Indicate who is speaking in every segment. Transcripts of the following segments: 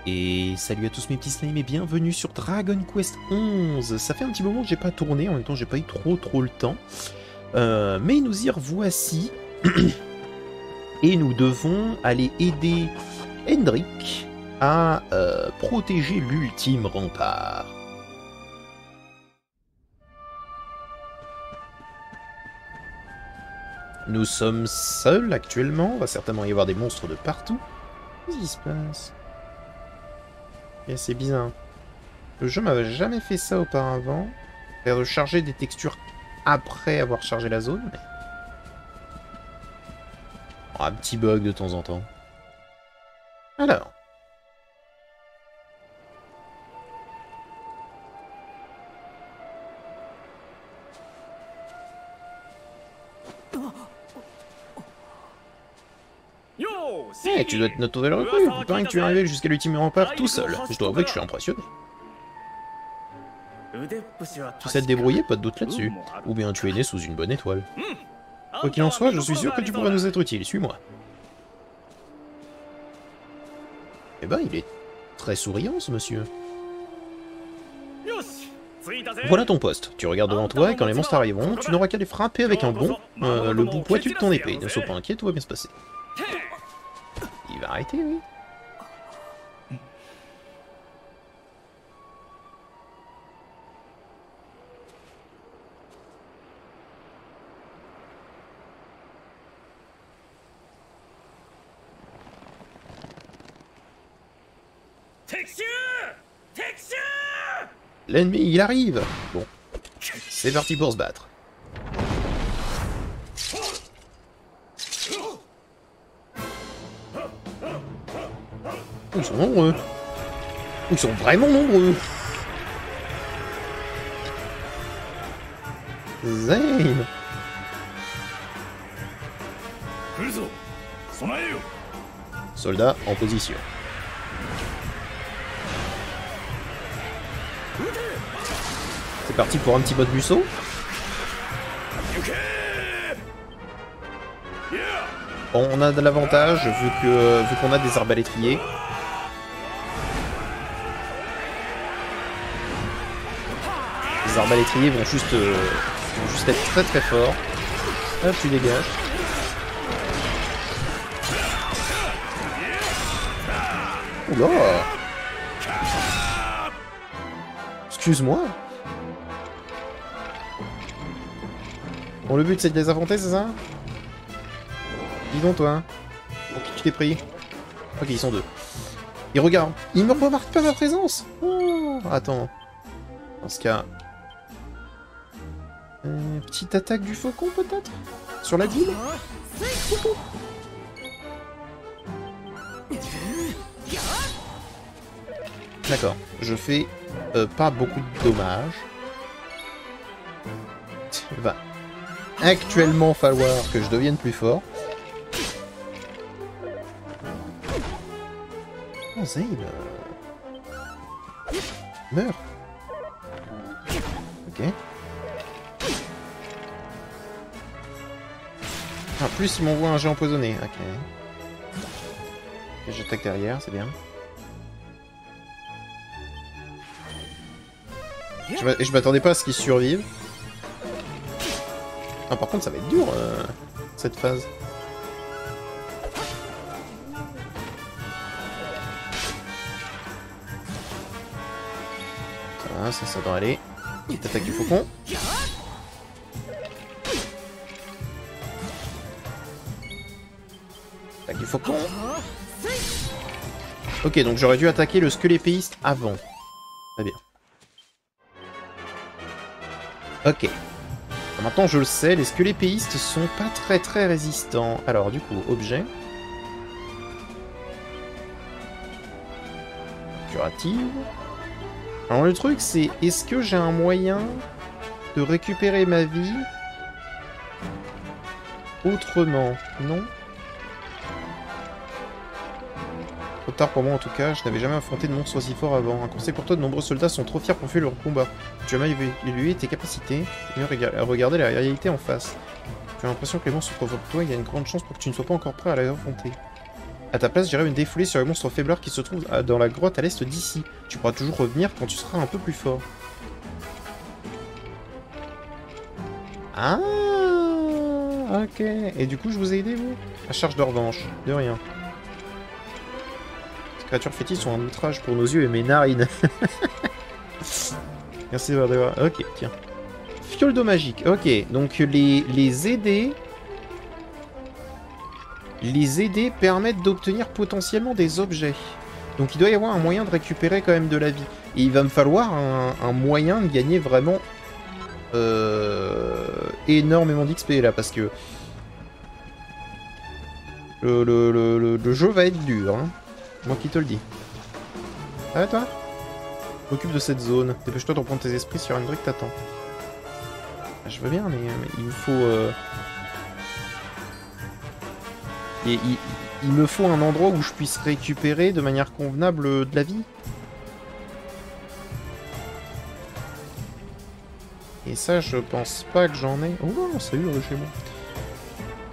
Speaker 1: Et salut à tous mes petits slimes et bienvenue sur Dragon Quest 11. Ça fait un petit moment que j'ai pas tourné, en même temps j'ai pas eu trop le temps. Mais nous y revoici. Et nous devons aller aider Hendrik à protéger l'ultime rempart. Nous sommes seuls actuellement, il va certainement y avoir des monstres de partout. Qu'est-ce qui se passe? Et c'est bizarre. Le jeu m'avait jamais fait ça auparavant. Faire de charger des textures après avoir chargé la zone. Mais... oh, un petit bug de temps en temps. Alors. Hey, tu dois être notre nouvelle recrue. Il paraît que tu es arrivé jusqu'à l'ultime rempart tout seul. Je dois avouer que je suis impressionné. Tu sais te débrouiller, pas de doute là-dessus. Ou bien tu es né sous une bonne étoile. Quoi qu'il en soit, je suis sûr que tu pourras nous être utile. Suis-moi. Eh ben, il est très souriant, ce monsieur. Voilà ton poste. Tu regardes devant toi et quand les monstres arriveront, tu n'auras qu'à les frapper avec un bond, le bout pointu de ton épée. Ne sois pas inquiet, tout va bien se passer. Il va arrêter, oui. L'ennemi, il arrive. Bon, c'est parti pour se battre. Ils sont nombreux. Ils sont vraiment nombreux. Zane. Soldat en position. C'est parti pour un petit mode Musso. Bon, on a de l'avantage vu qu'on a des arbalétriers. Les arbalétriers vont juste être très forts. Hop, tu dégages. Oula! Excuse-moi. Bon, le but c'est de les affronter, c'est ça? Dis donc toi. Pour qui tu t'es pris? Ok, ils sont deux. Ils regardent. Ils me remarquent pas ma présence. Oh, attends. Dans ce cas... petite attaque du faucon peut-être? Sur la ville? D'accord. Je fais pas beaucoup de dommages. Il va actuellement falloir que je devienne plus fort. Oh, Zane. Meurs. Ok. En plus, il m'envoie un jet empoisonné. Ok. Ok, j'attaque derrière, c'est bien. Je m'attendais pas à ce qu'ils survivent. Ah, par contre, ça va être dur, cette phase. Ça va, ça doit aller. Petite attaque du faucon. Attaque du faucon. Ok, donc j'aurais dû attaquer le squelépéiste avant. Très bien. Ok. Maintenant je le sais, les squelépéistes sont pas très résistants. Alors du coup, objet. Curative. Alors le truc c'est, est-ce que j'ai un moyen de récupérer ma vie autrement? Non? Trop tard pour moi en tout cas, je n'avais jamais affronté de monstre aussi fort avant. Un conseil pour toi, de nombreux soldats sont trop fiers pour fuir leur combat. Tu as mal évalué tes capacités, et regarder la réalité en face. Tu as l'impression que les monstres provoquent toi, il y a une grande chance pour que tu ne sois pas encore prêt à les affronter. À ta place, j'irai me défouler sur les monstres faibleurs qui se trouvent dans la grotte à l'est d'ici. Tu pourras toujours revenir quand tu seras un peu plus fort. Ah, ok. Et du coup, je vous ai aidé, vous? À charge de revanche. De rien. Ces créatures fétiches sont un outrage pour nos yeux et mes narines. Merci d'avoir... Ok, tiens. Fiole d'eau magique. Ok, donc les aider... Les aider permettent d'obtenir potentiellement des objets. Donc il doit y avoir un moyen de récupérer quand même de la vie. Et il va me falloir un moyen de gagner vraiment énormément d'XP là, parce que le jeu va être dur, hein. Moi qui te le dis. Ah toi? M'occupe de cette zone. Dépêche-toi de reprendre tes esprits sur une brique t'attend. Je veux bien, mais il me faut... Et il me faut un endroit où je puisse récupérer de manière convenable de la vie. Et ça, je pense pas que j'en ai. Oh non, ça hurle chez moi.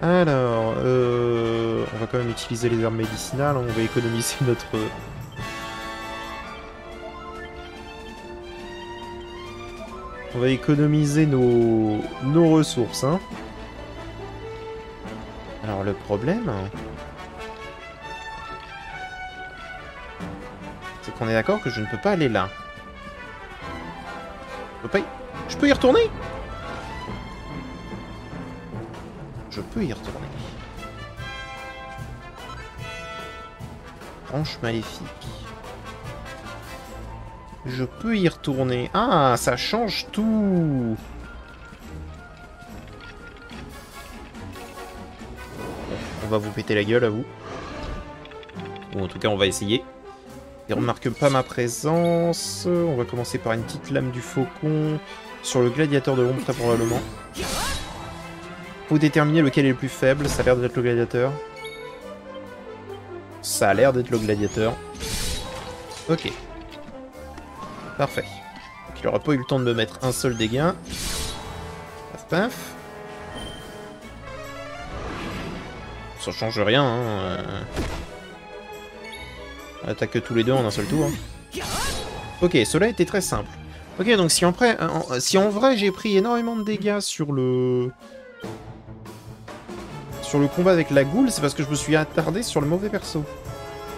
Speaker 1: Alors, on va quand même utiliser les herbes médicinales. On va économiser notre... On va économiser nos ressources, hein. Alors le problème, c'est qu'on est d'accord que je ne peux pas aller là. Je peux y retourner? Je peux y retourner. Branche maléfique. Je peux y retourner. Ah, ça change tout. On va vous péter la gueule à vous. Ou en tout cas on va essayer. Et remarque pas ma présence. On va commencer par une petite lame du faucon. Sur le gladiateur de l'ombre très probablement. Faut déterminer lequel est le plus faible. Ça a l'air d'être le gladiateur. Ça a l'air d'être le gladiateur. Ok. Parfait. Donc, il aura pas eu le temps de me mettre un seul dégât. Paf paf. Ça change rien, hein. On attaque tous les deux en un seul tour. Hein. Ok, cela était très simple. Ok, donc si en vrai j'ai pris énormément de dégâts sur le combat avec la goule, c'est parce que je me suis attardé sur le mauvais perso.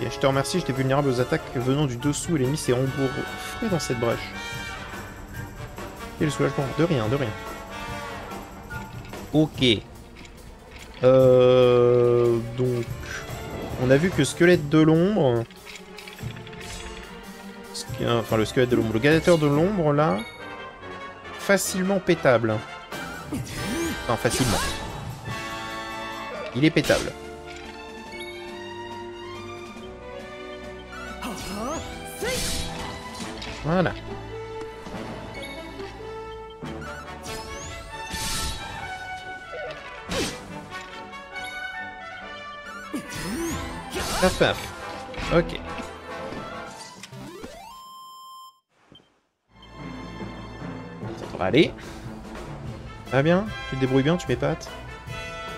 Speaker 1: Et je te remercie, j'étais vulnérable aux attaques venant du dessous et l'ennemi s'est engouffré dans cette brèche. Et le soulagement, de rien, de rien. Ok. Donc, on a vu que squelette de l'ombre... Enfin, le squelette de l'ombre, le gladiateur de l'ombre, là... Facilement pétable. Enfin, facilement. Il est pétable. Voilà. Paf paf. Ok. Ça devrait aller. Va bien. Tu te débrouilles bien, tu m'épates.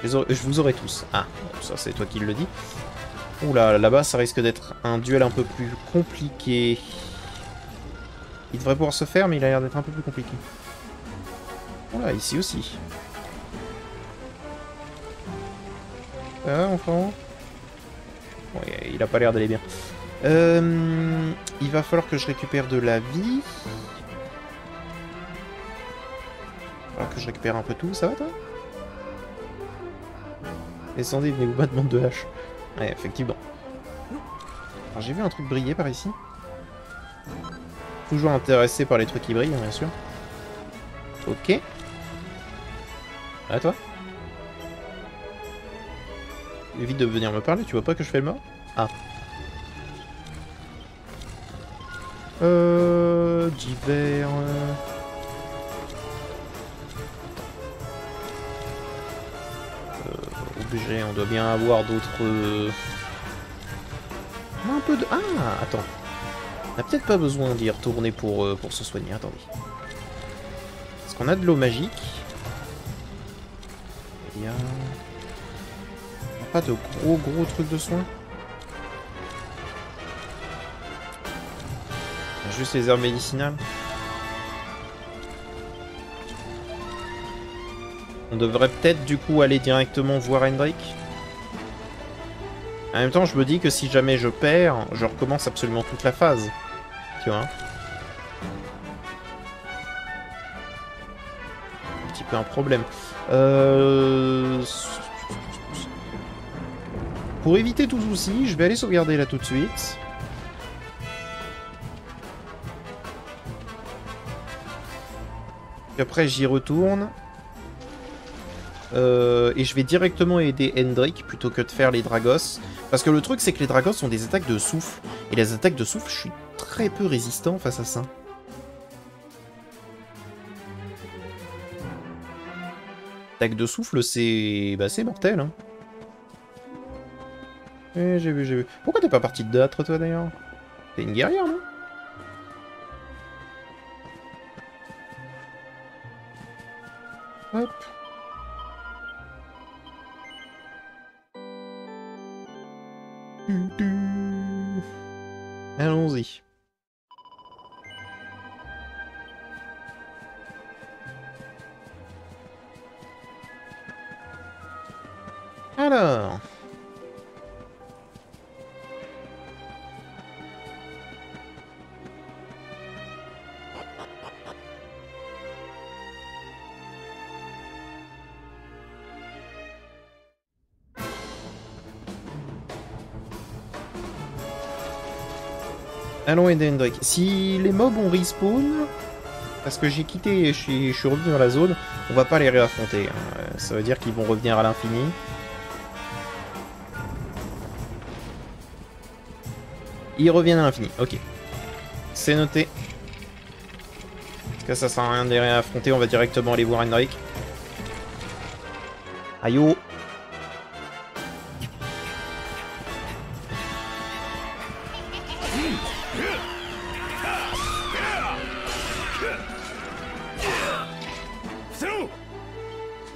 Speaker 1: Je vous aurai tous. Ah, ça c'est toi qui le dis. Oula, là-bas ça risque d'être un duel un peu plus compliqué. Il devrait pouvoir se faire, mais il a l'air d'être un peu plus compliqué. Voilà, ici aussi. Ah, enfin. Ouais, il a pas l'air d'aller bien. Il va falloir que je récupère de la vie. Il va falloir que je récupère un peu tout. Ça va, toi? Descendez, venez vous battre, bande de haches. Ouais, effectivement. Alors, j'ai vu un truc briller par ici. Toujours intéressé par les trucs qui brillent, hein, bien sûr. Ok. À toi. Évite de venir me parler, tu vois pas que je fais le mort? Ah. D'hiver... Objet, on doit bien avoir d'autres... Un peu de... Ah, attends. On n'a peut-être pas besoin d'y retourner pour se soigner, attendez. Est-ce qu'on a de l'eau magique? Il y a... Pas de gros trucs de soins? Juste les herbes médicinales. On devrait peut-être du coup aller directement voir Hendrik. En même temps, je me dis que si jamais je perds, je recommence absolument toute la phase. Tu vois. Un petit peu un problème. Pour éviter tout souci, je vais aller sauvegarder là tout de suite. Puis après, j'y retourne. Et je vais directement aider Hendrik plutôt que de faire les Dragos. Parce que le truc, c'est que les Dragos ont des attaques de souffle. Et les attaques de souffle, je suis très peu résistant face à ça. Attaque de souffle, c'est... Bah, c'est mortel, hein. Eh, j'ai vu, j'ai vu. Pourquoi t'es pas parti de battre, toi, d'ailleurs? T'es une guerrière, non? Hop. Allons-y. Alors... Allons aider Hendrik. Si les mobs ont respawn, parce que j'ai quitté et je suis revenu dans la zone, on va pas les réaffronter. Hein. Ça veut dire qu'ils vont revenir à l'infini. Ils reviennent à l'infini, ok. C'est noté. Parce que ça sert à rien de les réaffronter, on va directement aller voir Hendrik. Aïe oh.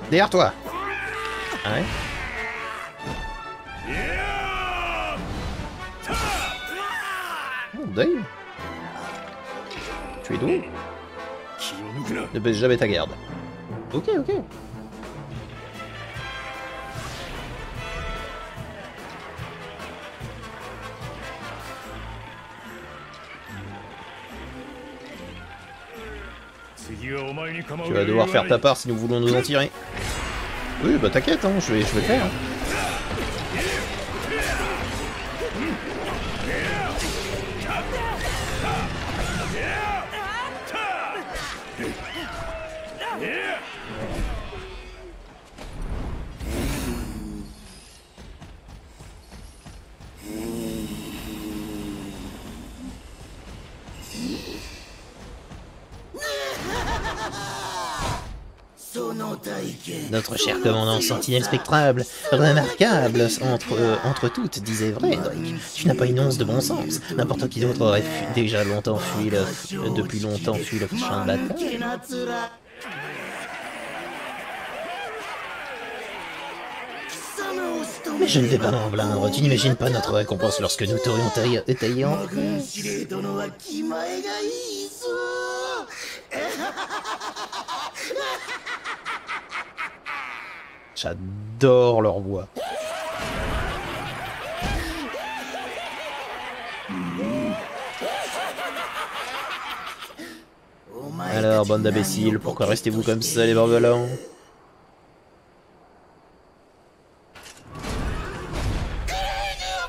Speaker 1: Derrière toi. Ah ouais. Oh, Dave. Tu es doux. Ne baisse jamais ta garde. Ok, ok. Tu vas devoir faire ta part si nous voulons nous en tirer. Oui, bah t'inquiète, hein, je vais faire. Hein. Notre cher commandant Sentinelle Spectrable, remarquable entre toutes, disait vrai, Hendrik. Tu n'as pas une once de bon sens. N'importe qui d'autre aurait déjà longtemps fui depuis longtemps fui le champ de bataille. Mais je ne vais pas m'en plaindre. Tu n'imagines pas notre récompense lorsque nous t'aurions taillé en... J'adore leur voix. Alors, bande d'imbéciles, pourquoi restez-vous comme ça, les barbelins?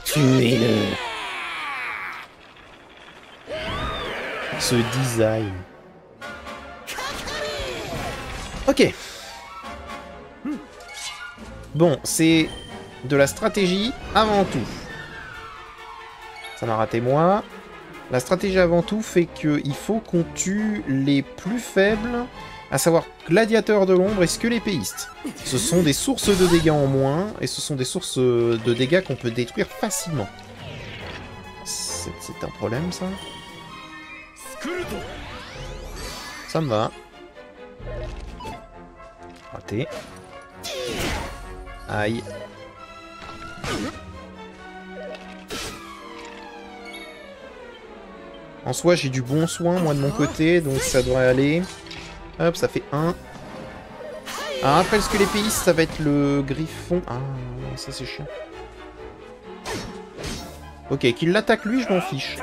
Speaker 1: Tuez-le. Ce design. Ok. Bon, c'est de la stratégie avant tout. Ça m'a raté moi. La stratégie avant tout fait qu'il faut qu'on tue les plus faibles, à savoir gladiateurs de l'ombre et squelépéistes. Ce sont des sources de dégâts en moins, et ce sont des sources de dégâts qu'on peut détruire facilement. C'est un problème, ça? Ça me va. Raté. Aïe. En soi, j'ai du bon soin, moi, de mon côté, donc ça devrait aller. Hop, ça fait 1. Alors après, le squelépéiste, ça va être le griffon. Ah, non, ça c'est chiant. Ok, qu'il l'attaque lui, je m'en fiche.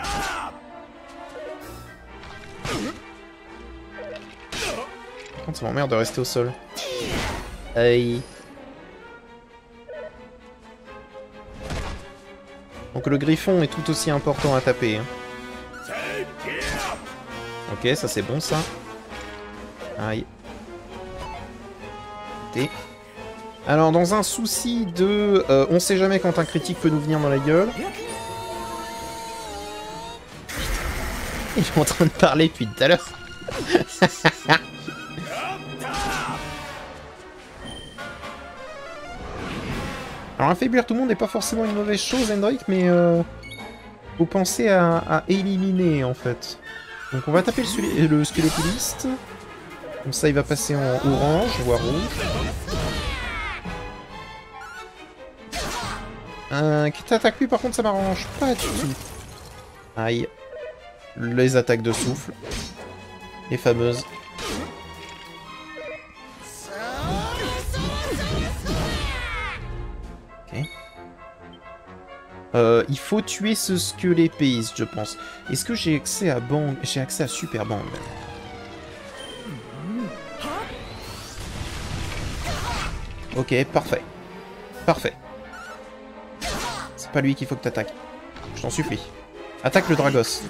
Speaker 1: Par contre, ça m'emmerde de rester au sol. Aïe. Donc le griffon est tout aussi important à taper. Hein. Ok, ça c'est bon ça. Aïe. T. Alors dans un souci de... on sait jamais quand un critique peut nous venir dans la gueule. Il est en train de parler depuis tout à l'heure. Alors affaiblir tout le monde n'est pas forcément une mauvaise chose, Hendrik, mais faut penser à éliminer en fait. Donc on va taper le squelépéliste. Comme ça il va passer en orange, voire rouge. Qui t'attaque lui par contre ça m'arrange pas du tout. Aïe. Les attaques de souffle. Les fameuses. Il faut tuer ce squelépéiste, je pense. Est-ce que j'ai accès à Bang? J'ai accès à Super Bang. Ok, parfait. Parfait. C'est pas lui qu'il faut que t'attaques. Je t'en supplie. Attaque le Dragos.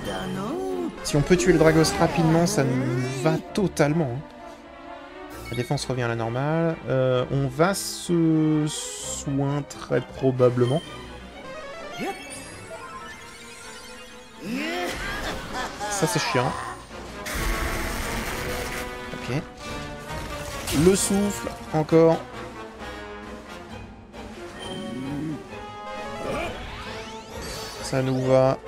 Speaker 1: Si on peut tuer le Dragos rapidement, ça nous va totalement. Hein. La défense revient à la normale. On va se soin très probablement. Ça c'est chiant. Ok. Le souffle, encore. Ça nous va.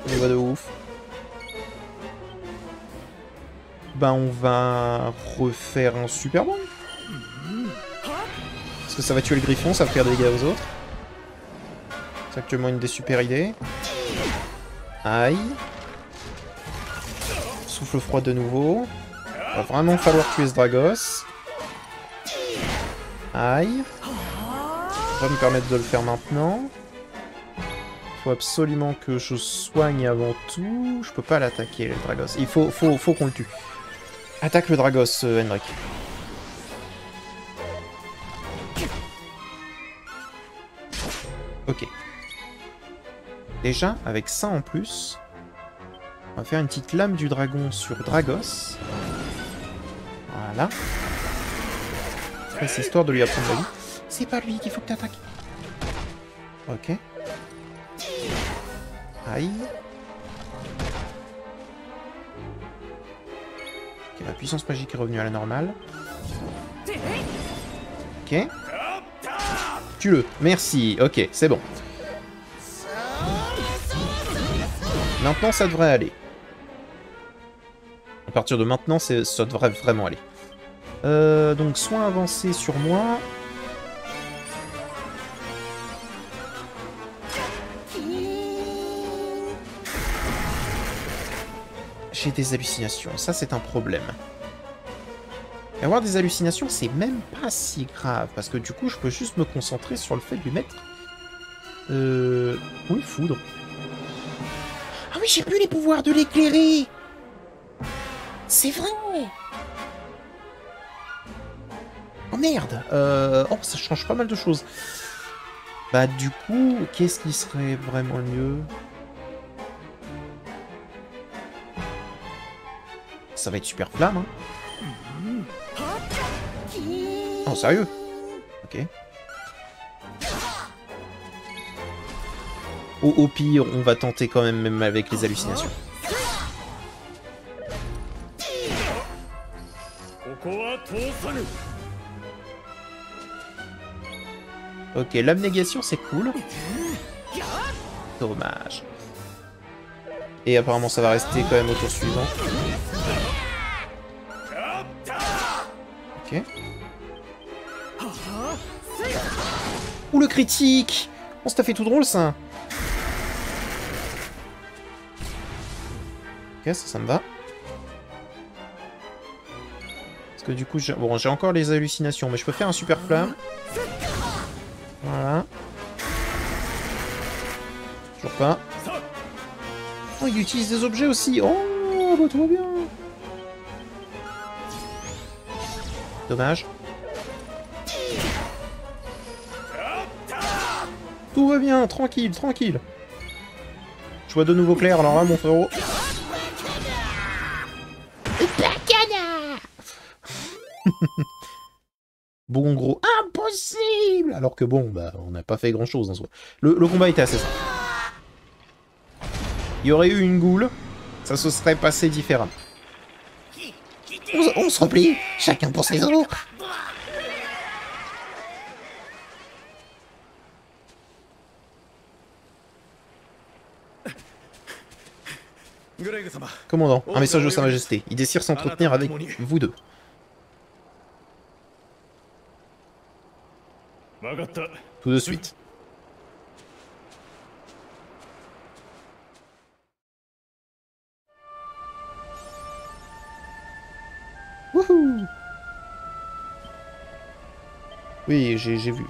Speaker 1: Ça nous va de ouf. Ben on va refaire un super bon. Parce que ça va tuer le griffon, ça va faire des dégâts aux autres. C'est actuellement une des super idées. Aïe. Souffle froid de nouveau. Va vraiment falloir tuer ce Dragos. Aïe. Ça va me permettre de le faire maintenant. Faut absolument que je soigne avant tout. Je peux pas l'attaquer, le Dragos. Il faut qu'on le tue. Attaque le Dragos, Hendrik. Ok. Déjà, avec ça en plus, on va faire une petite lame du dragon sur Dragos. Voilà. C'est histoire de lui apprendre la vie. C'est pas lui qu'il faut que t'attaques. Ok. Aïe. Ok, la puissance magique est revenue à la normale. Ok. Tue-le. Merci. Ok, c'est bon. Maintenant, ça devrait aller. À partir de maintenant, ça devrait vraiment aller. Donc, soin avancé sur moi. J'ai des hallucinations. Ça, c'est un problème. Et avoir des hallucinations, c'est même pas si grave. Parce que du coup, je peux juste me concentrer sur le fait de lui mettre... Oui, foudre. Ah oui, j'ai plus les pouvoirs de l'éclairer. C'est vrai. Oh merde. Oh, ça change pas mal de choses. Bah du coup, qu'est-ce qui serait vraiment le mieux? Ça va être super flamme, hein. Oh, sérieux? Ok. Au pire, on va tenter quand même avec les hallucinations. Ok, l'abnégation, c'est cool. Dommage. Et apparemment, ça va rester quand même au tour suivant. Ok. Ouh, le critique! Oh, ça fait tout drôle, ça! Ok, ça me va. Parce que du coup, bon, j'ai encore les hallucinations, mais je peux faire un super flamme. Voilà. Toujours pas. Oh, il utilise des objets aussi. Oh, bah tout va bien. Dommage. Tout va bien, tranquille, tranquille. Je vois de nouveau clair, alors là, mon frérot. Bon, gros, impossible. Alors que bon, bah, on n'a pas fait grand-chose en soi. Le combat était assez simple. Il y aurait eu une goule, ça se serait passé différemment. On se replie, chacun pour ses autres. Commandant, un message de Sa Majesté. Il désire s'entretenir avec vous deux. Tout de suite. Wouhou! Oui, j'ai vu.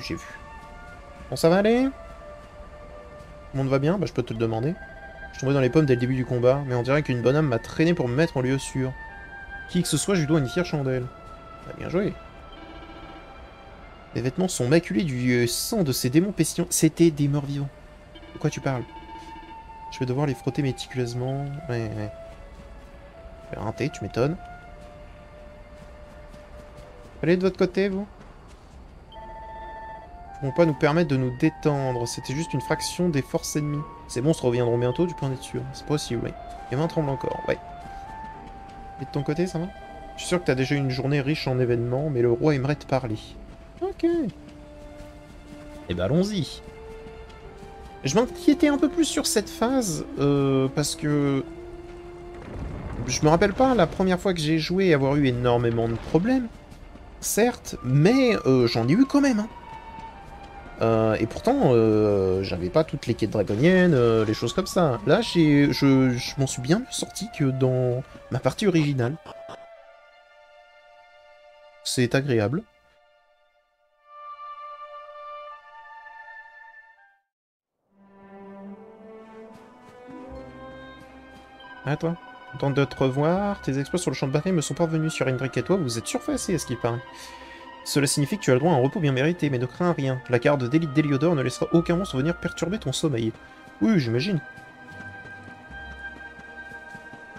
Speaker 1: Bon, ça va aller? Tout le monde va bien? Bah, je peux te le demander. Je suis tombé dans les pommes dès le début du combat, mais on dirait qu'une bonne âme m'a traîné pour me mettre en lieu sûr. Qui que ce soit, je lui dois une fière chandelle. Bah, bien joué. Les vêtements sont maculés du sang de ces démons pestilents. C'était des morts vivants. De quoi tu parles? Je vais devoir les frotter méticuleusement. Ouais. Faire un thé, tu m'étonnes. Allez de votre côté, vous. Ils pourront pas nous permettre de nous détendre. C'était juste une fraction des forces ennemies. Ces monstres reviendront bientôt, tu peux en être sûr. C'est possible, oui. Les mains tremblent encore, ouais. Et de ton côté, ça va? Je suis sûr que t'as déjà eu une journée riche en événements, mais le roi aimerait te parler. Ok. Eh ben allons-y. Je m'inquiétais un peu plus sur cette phase, parce que... Je me rappelle pas la première fois que j'ai joué avoir eu énormément de problèmes. Certes, mais j'en ai eu quand même. Hein. Et pourtant, j'avais pas toutes les quêtes dragoniennes, les choses comme ça. Là, je m'en suis bien mieux sorti que dans ma partie originale. C'est agréable. Ah, toi? Content de te revoir. Tes exploits sur le champ de bataille me sont parvenus sur Hendrik et toi, vous êtes surfacés à ce qu'il paraît. Cela signifie que tu as le droit à un repos bien mérité, mais ne crains rien. La garde d'élite d'Héliodore ne laissera aucun monstre venir perturber ton sommeil. Oui, j'imagine.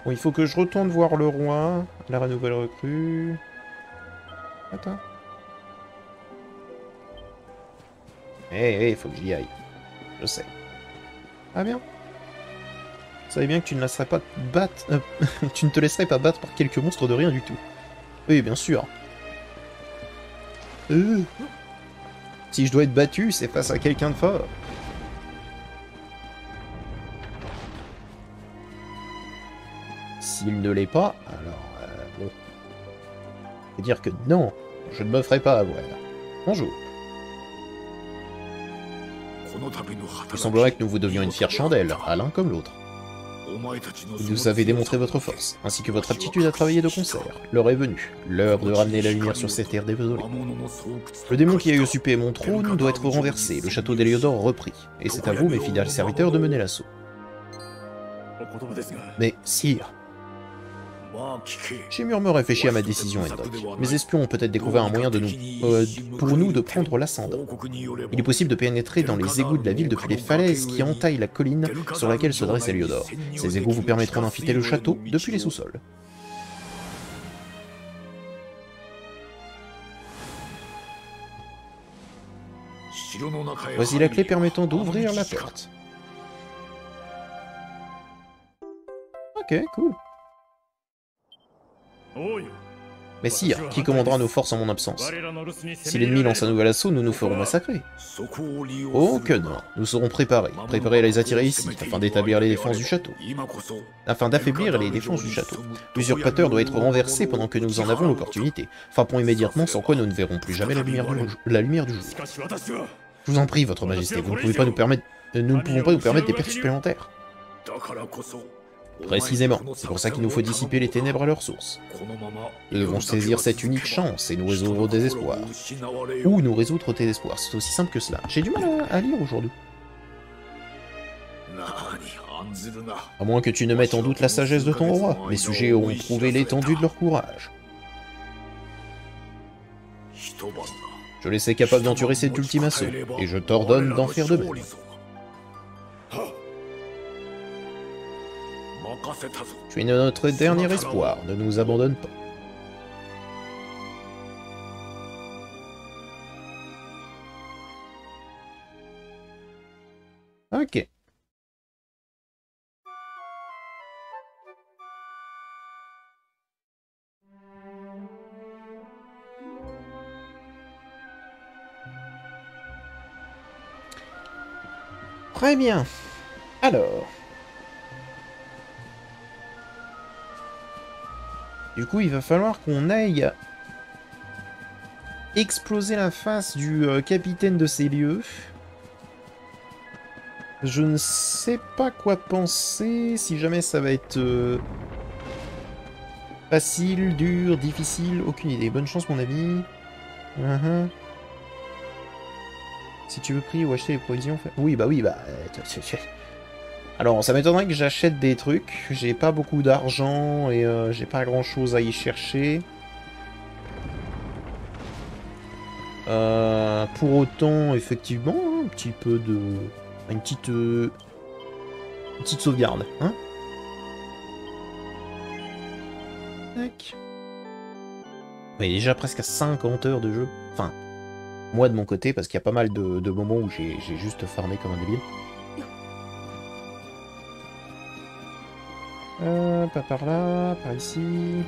Speaker 1: Bon, il faut que je retourne voir le roi. La nouvelle recrue. Attends. Il faut que j'y aille. Je sais. Ah bien. Vous savez bien que tu ne laisserais pas battre... tu ne te laisserais pas battre par quelques monstres de rien du tout. Oui, bien sûr. Si je dois être battu, c'est face à quelqu'un de fort. S'il ne l'est pas, alors... bon. Je veux dire que non, je ne me ferai pas avoir. Bonjour. Il semblerait que nous vous devions une fière chandelle, à l'un comme l'autre. Vous avez démontré votre force, ainsi que votre aptitude à travailler de concert. L'heure est venue, l'heure de ramener la lumière sur cette terre désolée. Le démon qui a usurpé mon trône doit être renversé, le château d'Héliodore repris, et c'est à vous, mes fidèles serviteurs, de mener l'assaut. Mais, sire... J'ai mûrement réfléchi à ma décision, Hendrik. Mes espions ont peut-être découvert un moyen pour nous de prendre l'ascendant. Il est possible de pénétrer dans les égouts de la ville depuis les falaises qui entaillent la colline sur laquelle se dresse Héliodore. Ces égouts vous permettront d'infiltrer le château depuis les sous-sols. Voici la clé permettant d'ouvrir la porte. Ok, cool. Mais sire, qui commandera nos forces en mon absence? Si l'ennemi lance un nouvel assaut, nous nous ferons massacrer. Oh que non, nous serons préparés à les attirer ici, afin d'établir les défenses du château. Afin d'affaiblir les défenses du château. L'usurpateur doit être renversé pendant que nous en avons l'opportunité. Frappons immédiatement, sans quoi nous ne verrons plus jamais la lumière du jour. Je vous en prie, votre majesté, nous ne pouvons pas nous permettre des pertes supplémentaires. Précisément, c'est pour ça qu'il nous faut dissiper les ténèbres à leur source. Nous devons saisir cette unique chance et nous résoudre au désespoir. Ou nous résoudre au désespoir, c'est aussi simple que cela. J'ai du mal à lire aujourd'hui. À moins que tu ne mettes en doute la sagesse de ton roi, mes sujets auront prouvé l'étendue de leur courage. Je les sais capables d'endurer cet ultime assaut, et je t'ordonne d'en faire de même. Tu es notre dernier espoir, ne nous abandonne pas. Ok. Très bien. Alors... Du coup, il va falloir qu'on aille exploser la face du capitaine de ces lieux. Je ne sais pas quoi penser, si jamais ça va être facile, dur, difficile, aucune idée. Bonne chance, mon ami. Si tu veux prier ou acheter les provisions... Oui, bah oui, bah... Alors, ça m'étonnerait que j'achète des trucs. J'ai pas beaucoup d'argent et j'ai pas grand chose à y chercher. Pour autant, effectivement, un petit peu de... Une petite sauvegarde, hein. Tac. On est déjà presque à 50 heures de jeu. Enfin, moi de mon côté, parce qu'il y a pas mal de moments où j'ai juste farmé comme un débile. Pas par là, par ici.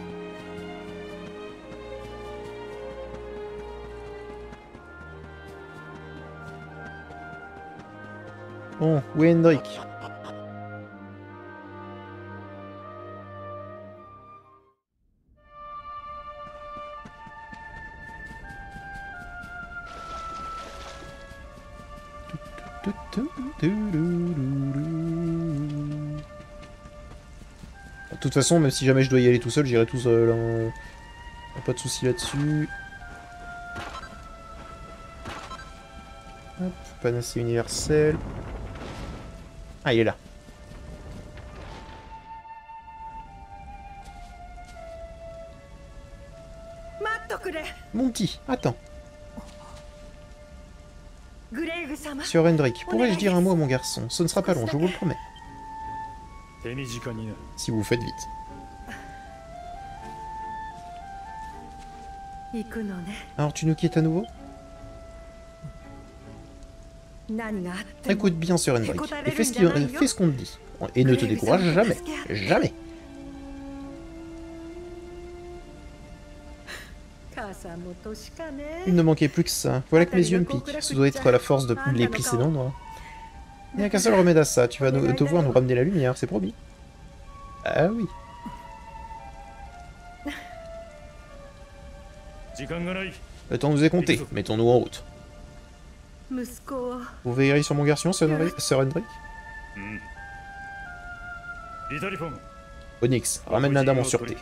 Speaker 1: Bon, où est Hendrik? De toute façon, même si jamais je dois y aller tout seul, j'irai tout seul. Hein. Pas de soucis là-dessus. Hop, panacée universelle. Ah, il est là. Mon petit, attends. Monsieur Hendrik, pourrais-je dire un mot à mon garçon? Ce ne sera pas long, je vous le promets. Si vous faites vite. Alors tu nous quittes à nouveau? Écoute bien, Sir Hendrik, et fais ce qu'on te dit. Et ne te décourage jamais. Jamais. Il ne manquait plus que ça. Voilà que mes yeux me piquent. Ce doit être la force de les précédents, moi. Il n'y a qu'un seul remède à ça. Tu vas devoir nous ramener la lumière, c'est promis. Ah oui. Le temps nous est compté. Mettons-nous en route. Vous veillerez sur mon garçon, Sir Hendrik? Onyx, ramène la dame en sûreté.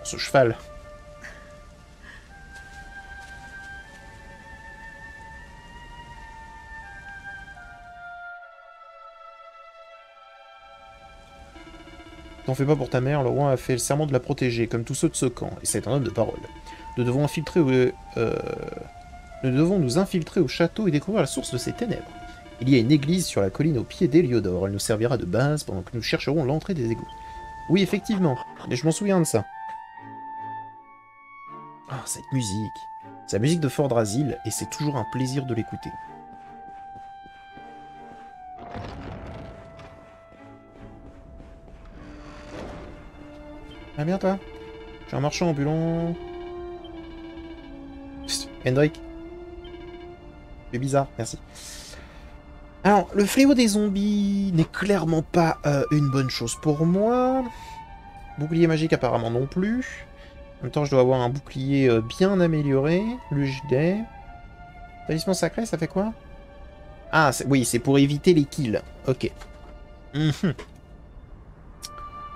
Speaker 1: Ce cheval. T'en fais pas pour ta mère, le roi a fait le serment de la protéger, comme tous ceux de ce camp, et c'est un homme de parole. Nous devons nous infiltrer au château et découvrir la source de ces ténèbres. Il y a une église sur la colline au pied d'Héliodore, elle nous servira de base pendant que nous chercherons l'entrée des égouts. Oui, effectivement, mais je m'en souviens de ça. Ah, cette musique. C'est la musique de Fordrasil, et c'est toujours un plaisir de l'écouter. Ah bien toi. Je suis un marchand ambulant. Hendrik. C'est bizarre, merci. Alors, le fléau des zombies n'est clairement pas une bonne chose pour moi. Bouclier magique apparemment non plus. En même temps, je dois avoir un bouclier bien amélioré. Le gilet. Talisman sacré, ça fait quoi? Ah, oui, c'est pour éviter les kills. Ok. Mhm.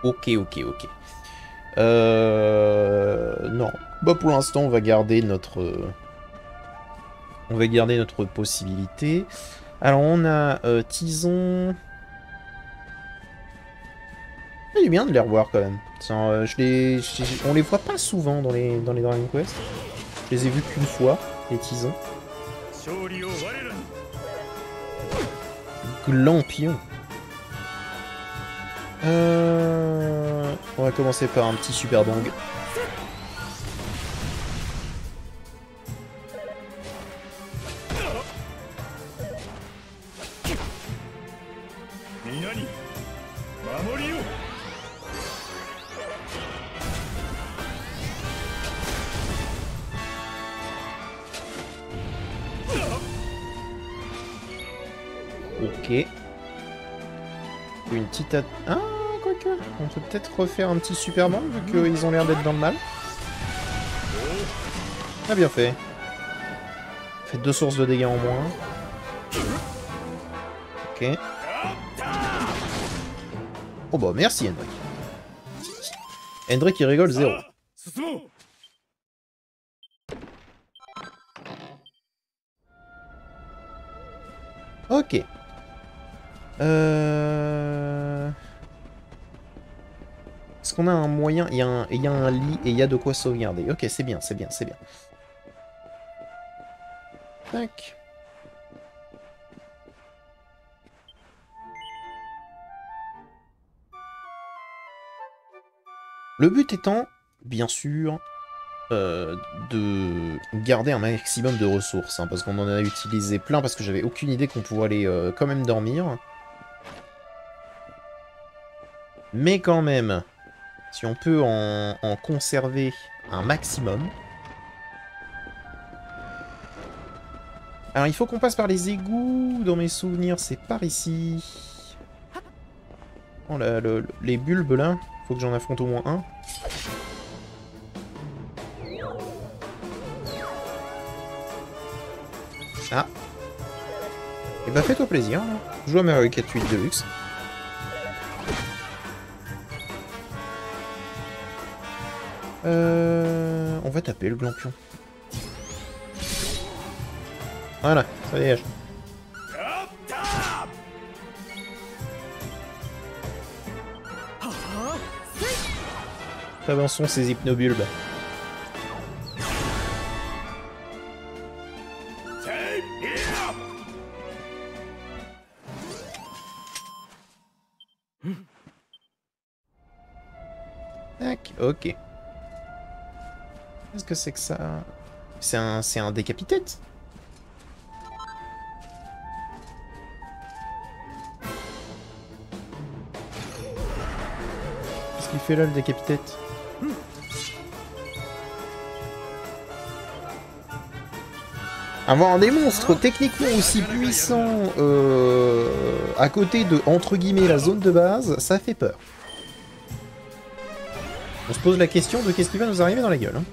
Speaker 1: Ok, ok, ok. Non. Bah pour l'instant, on va garder notre... On va garder notre possibilité. Alors, on a Tison... Il est bien de les revoir, quand même. Tiens, on les voit pas souvent dans les Dragon Quest. Je les ai vus qu'une fois, les Tisons. Glampion. On va commencer par un petit super bang. Ok. Une petite... Ah, quoique. On peut peut-être refaire un petit super bang vu qu'ils ont l'air d'être dans le mal. Ah, bien fait. Fait 2 sources de dégâts en moins. Ok. Oh bah merci Hendrik. Hendrik il rigole 0. Ok. Est-ce qu'on a un moyen? Il y a un lit et il y a de quoi sauvegarder. Ok, c'est bien, c'est bien, c'est bien. Tac. Le but étant, bien sûr, de garder un maximum de ressources, hein, parce qu'on en a utilisé plein, parce que j'avais aucune idée qu'on pouvait aller quand même dormir. Mais quand même, si on peut en conserver un maximum... Alors il faut qu'on passe par les égouts, dans mes souvenirs c'est par ici. Oh, les bulbes là, faut que j'en affronte au moins un. Ah. Et bah fais-toi plaisir, là. Joue à Mario Kart 8 Deluxe. On va taper le glampion. Voilà, ça dégage. Avançons ces hypnobulbes. Tac, ok. Qu'est-ce que c'est que ça? C'est un décapitette? Qu'est-ce qu'il fait là, le décapitette? Avoir des monstres techniquement aussi puissants à côté de, entre guillemets, la zone de base, ça fait peur. On se pose la question de qu'est-ce qui va nous arriver dans la gueule. Hein.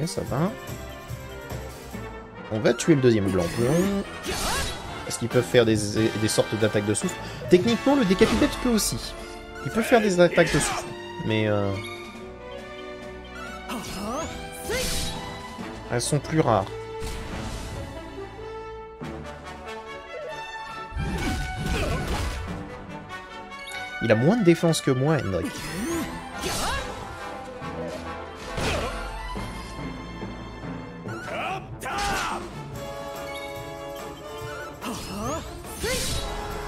Speaker 1: Ok, ça va. On va tuer le deuxième glampion. Parce qu'ils peuvent faire des sortes d'attaques de souffle. Techniquement, le décapitette peut aussi. Il peut faire des attaques de souffle. Mais... elles sont plus rares. Il a moins de défense que moi, Hendrik.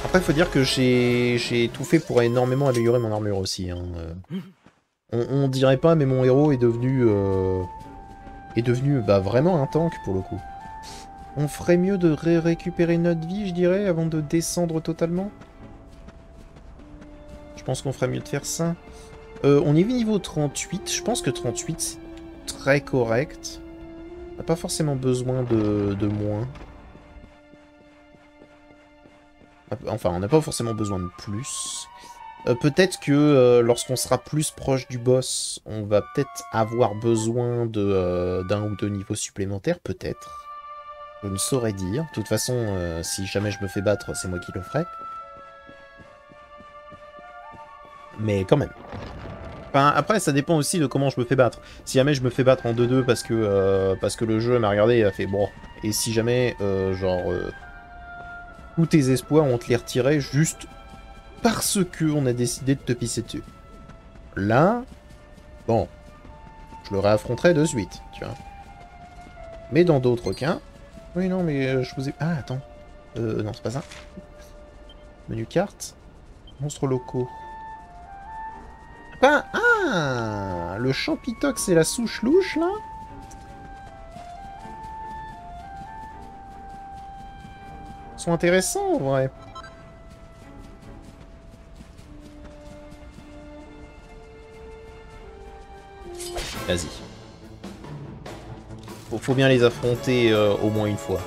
Speaker 1: Après, il faut dire que j'ai tout fait pour énormément améliorer mon armure aussi. Hein. On dirait pas, mais mon héros est devenu bah, vraiment un tank pour le coup. On ferait mieux de récupérer notre vie, je dirais, avant de descendre totalement. Je pense qu'on ferait mieux de faire ça. On est niveau 38. Je pense que 38, c'est très correct. On n'a pas forcément besoin de moins. Enfin, on n'a pas forcément besoin de plus. Peut-être que lorsqu'on sera plus proche du boss, on va peut-être avoir besoin d'un ou deux niveaux supplémentaires, peut-être. Je ne saurais dire. De toute façon, si jamais je me fais battre, c'est moi qui le ferai. Mais quand même. Enfin, après, ça dépend aussi de comment je me fais battre. Si jamais je me fais battre en 2-2 parce que le jeu m'a regardé et a fait bon. Et si jamais, tous tes espoirs, on te les retirait juste parce que on a décidé de te pisser dessus. Là, bon, je le réaffronterai de suite, tu vois. Mais dans d'autres cas... Oui, non, mais je vous ai... Ah, attends. Non, c'est pas ça. Menu carte. Monstres locaux. Ah, le Champitox et la souche louche, là. Sont intéressants, en vrai. Vas-y. Faut bien les affronter au moins une fois.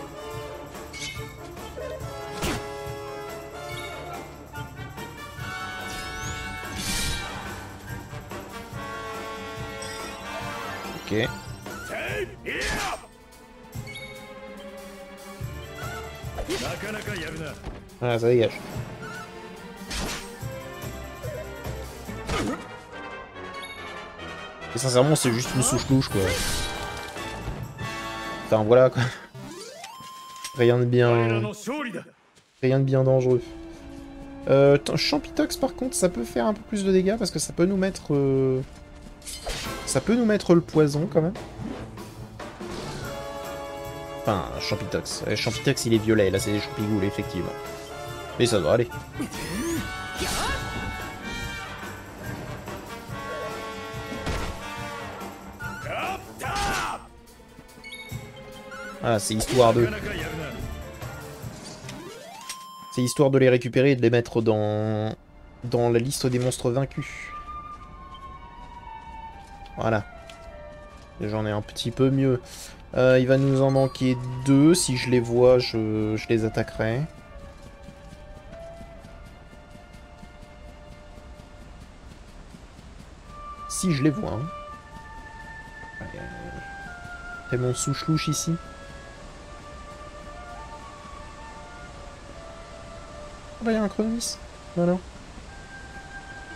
Speaker 1: Ok. Ah, ça dégage. Et sincèrement, c'est juste une souche louche, quoi. Enfin, voilà, quoi. Rien de bien... Rien de bien dangereux. Champitox, par contre, ça peut faire un peu plus de dégâts, parce que ça peut nous mettre... Ça peut nous mettre le poison, quand même. Enfin, Champitox. Champitox, il est violet, là, c'est des champigoules, effectivement. Mais ça doit aller. Ah, c'est histoire de... C'est histoire de les récupérer et de les mettre dans la liste des monstres vaincus. Voilà. J'en ai un petit peu mieux. Il va nous en manquer 2. Si je les vois, je les attaquerai. Si je les vois. Hein. C'est mon souche-louche ici. Ah bah il y a un Chronomis. Voilà.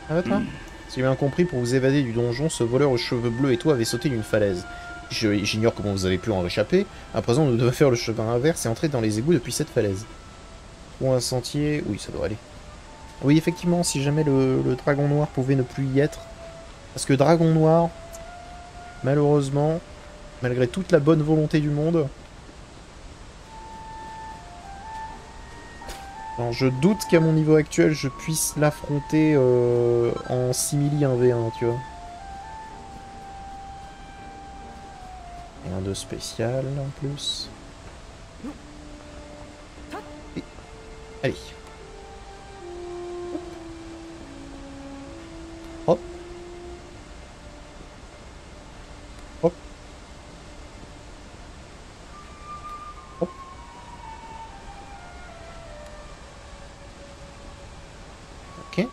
Speaker 1: Ah bah toi. Si j'ai bien compris, pour vous évader du donjon, ce voleur aux cheveux bleus et toi avait sauté d'une falaise. J'ignore comment vous avez pu en réchapper. À présent, nous devons faire le chemin inverse et entrer dans les égouts depuis cette falaise. Ou un sentier... Oui, ça doit aller. Oui, effectivement, si jamais le dragon noir pouvait ne plus y être. Parce que dragon noir, malheureusement, malgré toute la bonne volonté du monde... Alors, je doute qu'à mon niveau actuel, je puisse l'affronter en simili 1v1, tu vois. Rien de spécial en plus. Et... Allez. Hop. Hop. Hop. Ok.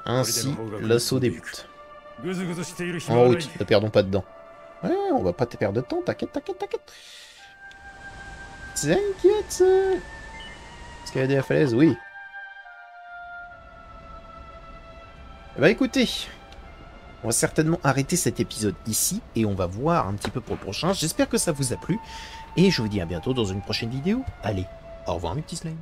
Speaker 1: Ainsi, l'assaut débute. En route, ne perdons pas de temps. Ouais, on va pas te perdre de temps, t'inquiète, t'inquiète, t'inquiète. T'inquiète. Escalader la falaise, oui. Bah écoutez, on va certainement arrêter cet épisode ici, et on va voir un petit peu pour le prochain. J'espère que ça vous a plu, et je vous dis à bientôt dans une prochaine vidéo. Allez, au revoir mes petits slimes.